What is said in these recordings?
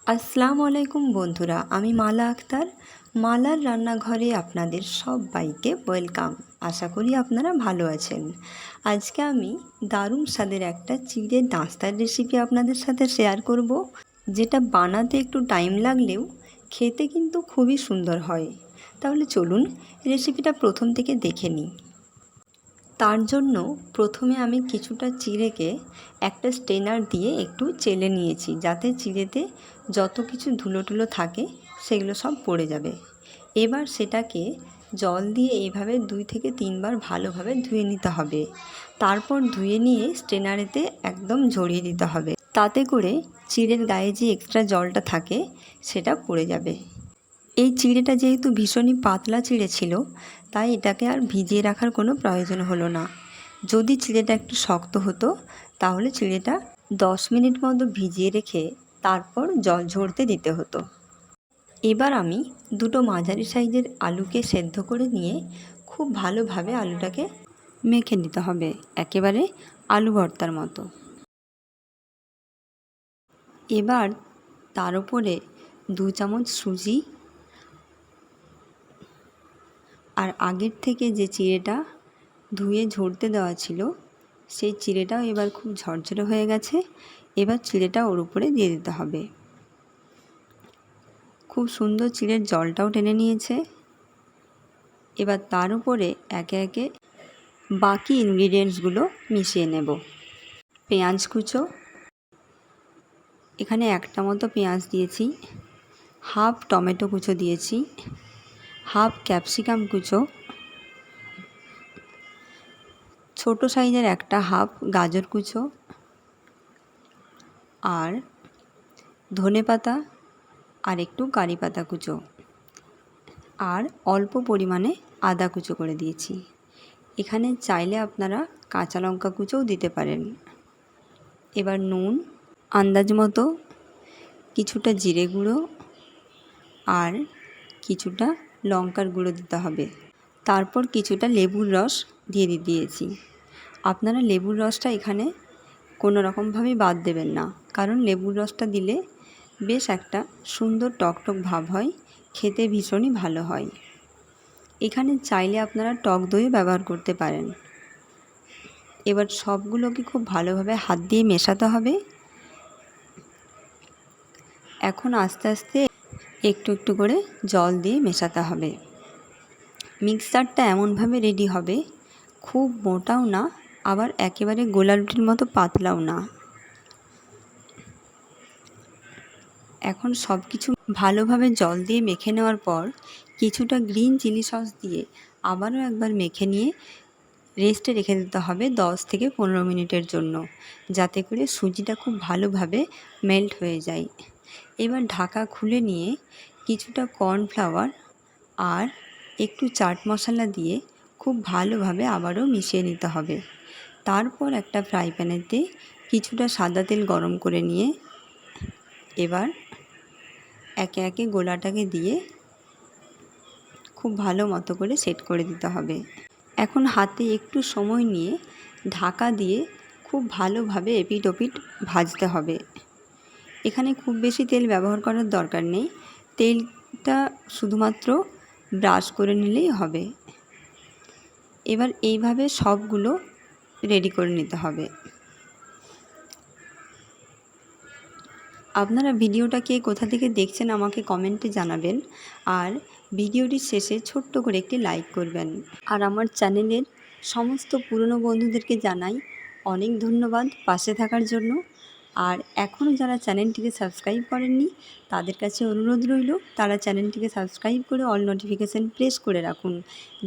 আসসালামু আলাইকুম বন্ধুরা, আমি মালা আক্তার। মালার রান্নাঘরে আপনাদের সবাইকে ওয়েলকাম। আশা করি আপনারা ভালো আছেন। আজকে আমি দারুণ স্বাদের একটা চিড়ের নাস্তার রেসিপি আপনাদের সাথে শেয়ার করব, যেটা বানাতে একটু টাইম লাগলেও খেতে কিন্তু খুবই সুন্দর হয়। তাহলে চলুন রেসিপিটা প্রথম থেকে দেখে নিই। তার জন্য প্রথমে আমি কিছুটা চিড়েকে একটা স্ট্রেনার দিয়ে একটু চেলে নিয়েছি, যাতে চিড়েতে যত কিছু ধুলো টুলো থাকে সেগুলো সব পড়ে যাবে। এবার সেটাকে জল দিয়ে এইভাবে 2 থেকে 3 বার ভালোভাবে ধুয়ে নিতে হবে। তারপর ধুয়ে নিয়ে স্ট্রেনারেতে একদম ঝরিয়ে দিতে হবে, তাতে করে চিড়ের গায়ে যে এক্সট্রা জলটা থাকে সেটা পড়ে যাবে। এই চিড়েটা যেহেতু ভীষণই পাতলা চিড়ে ছিল, তাই এটাকে আর ভিজিয়ে রাখার কোনো প্রয়োজন হলো না। যদি চিড়েটা একটু শক্ত হতো তাহলে চিড়েটা 10 মিনিট মতো ভিজিয়ে রেখে তারপর জল ঝরতে দিতে হতো। এবার আমি দুটো মাঝারি সাইজের আলুকে সেদ্ধ করে নিয়ে খুব ভালোভাবে আলুটাকে মেখে নিতে হবে, একেবারে আলু ভর্তার মতো। এবার তার উপরে 2 চামচ সুজি আর আগের থেকে যে চিড়েটা ধুয়ে ঝরতে দেওয়া ছিল সেই চিড়েটাও এবার খুব ঝরঝরে হয়ে গেছে। এবার চিড়েটা ওর উপরে দিয়ে দিতে হবে। খুব সুন্দর চিড়ের জলটাও টেনে নিয়েছে। এবার তার উপরে একে একে বাকি ইনগ্রিডিয়েন্টসগুলো মিশিয়ে নেব। পেঁয়াজ কুচো, এখানে একটা মতো পেঁয়াজ দিয়েছি, হাফ টমেটো কুচো দিয়েছি, হাফ ক্যাপসিকাম কুচো, ছোট সাইজের একটা হাফ গাজর কুচো, আর ধনেপাতা আর একটু কারি পাতা কুচো, আর অল্প পরিমাণে আদা কুচো করে দিয়েছি। এখানে চাইলে আপনারা কাঁচা লঙ্কা কুচোও দিতে পারেন। এবার নুন আন্দাজ মতো, কিছুটা জিরে গুঁড়ো আর কিছুটা লঙ্কার গুঁড়ো দিতে হবে। তারপর কিছুটা লেবুর রস দিয়ে দিয়েছি। আপনারা লেবুর রসটা এখানে কোনো রকমভাবেই বাদ দেবেন না, কারণ লেবুর রসটা দিলে বেশ একটা সুন্দর টকটক ভাব হয়, খেতে ভীষণই ভালো হয়। এখানে চাইলে আপনারা টক দইও ব্যবহার করতে পারেন। এবার সবগুলোকে খুব ভালোভাবে হাত দিয়ে মেশাতে হবে। এখন আস্তে আস্তে একটু একটু করে জল দিয়ে মেশাতে হবে। মিক্সচারটা এমনভাবে রেডি হবে, খুব মোটাও না আবার একেবারে গোলা রুটির মতো পাতলাও না। এখন সব কিছু ভালোভাবে জল দিয়ে মেখে নেওয়ার পর কিছুটা গ্রিন চিলি সস দিয়ে আবারও একবার মেখে নিয়ে রেস্টে রেখে দিতে হবে 10 থেকে 15 মিনিটের জন্য, যাতে করে সুজিটা খুব ভালোভাবে মেল্ট হয়ে যায়। এবার ঢাকা খুলে নিয়ে কিছুটা কর্নফ্লাওয়ার আর একটু চাট মশলা দিয়ে খুব ভালোভাবে আবারও মিশিয়ে নিতে হবে। তারপর একটা ফ্রাই প্যানেতে কিছুটা সাদা তেল গরম করে নিয়ে এবার একে একে গোলাটাকে দিয়ে খুব ভালো মতো করে সেট করে দিতে হবে। এখন হাতে একটু সময় নিয়ে ঢাকা দিয়ে খুব ভালোভাবে এপিট ওপিট ভাজতে হবে। এখানে খুব বেশি তেল ব্যবহার করার দরকার নেই, তেলটা শুধুমাত্র ব্রাশ করে নিলেই হবে। এবার এইভাবে সবগুলো রেডি করে নিতে হবে। আপনারা ভিডিওটা কে কোথা থেকে দেখছেন আমাকে কমেন্টে জানাবেন, আর ভিডিওটির শেষে ছোট্ট করে একটি লাইক করবেন। আর আমার চ্যানেলের সমস্ত পুরনো বন্ধুদেরকে জানাই অনেক ধন্যবাদ পাশে থাকার জন্য। আর এখনও যারা চ্যানেলটিকে সাবস্ক্রাইব করেননি তাদের কাছে অনুরোধ রইল তারা চ্যানেলটিকে সাবস্ক্রাইব করে অল নোটিফিকেশান প্রেস করে রাখুন,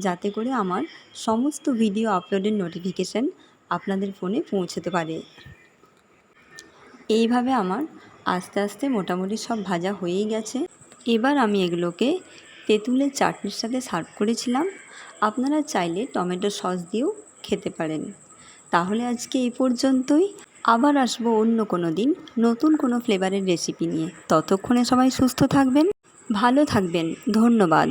যাতে করে আমার সমস্ত ভিডিও আপলোডের নোটিফিকেশান আপনাদের ফোনে পৌঁছতে পারে। এইভাবে আমার আস্তে আস্তে মোটামুটি সব ভাজা হয়েই গেছে। এবার আমি এগুলোকে তেঁতুলের চাটনির সাথে সার্ভ করেছিলাম। আপনারা চাইলে টমেটো সস দিয়েও খেতে পারেন। তাহলে আজকে এই পর্যন্তই। আবার আসবো অন্য কোনো দিন নতুন কোনো ফ্লেভারের রেসিপি নিয়ে। ততক্ষণে সবাই সুস্থ থাকবেন, ভালো থাকবেন। ধন্যবাদ।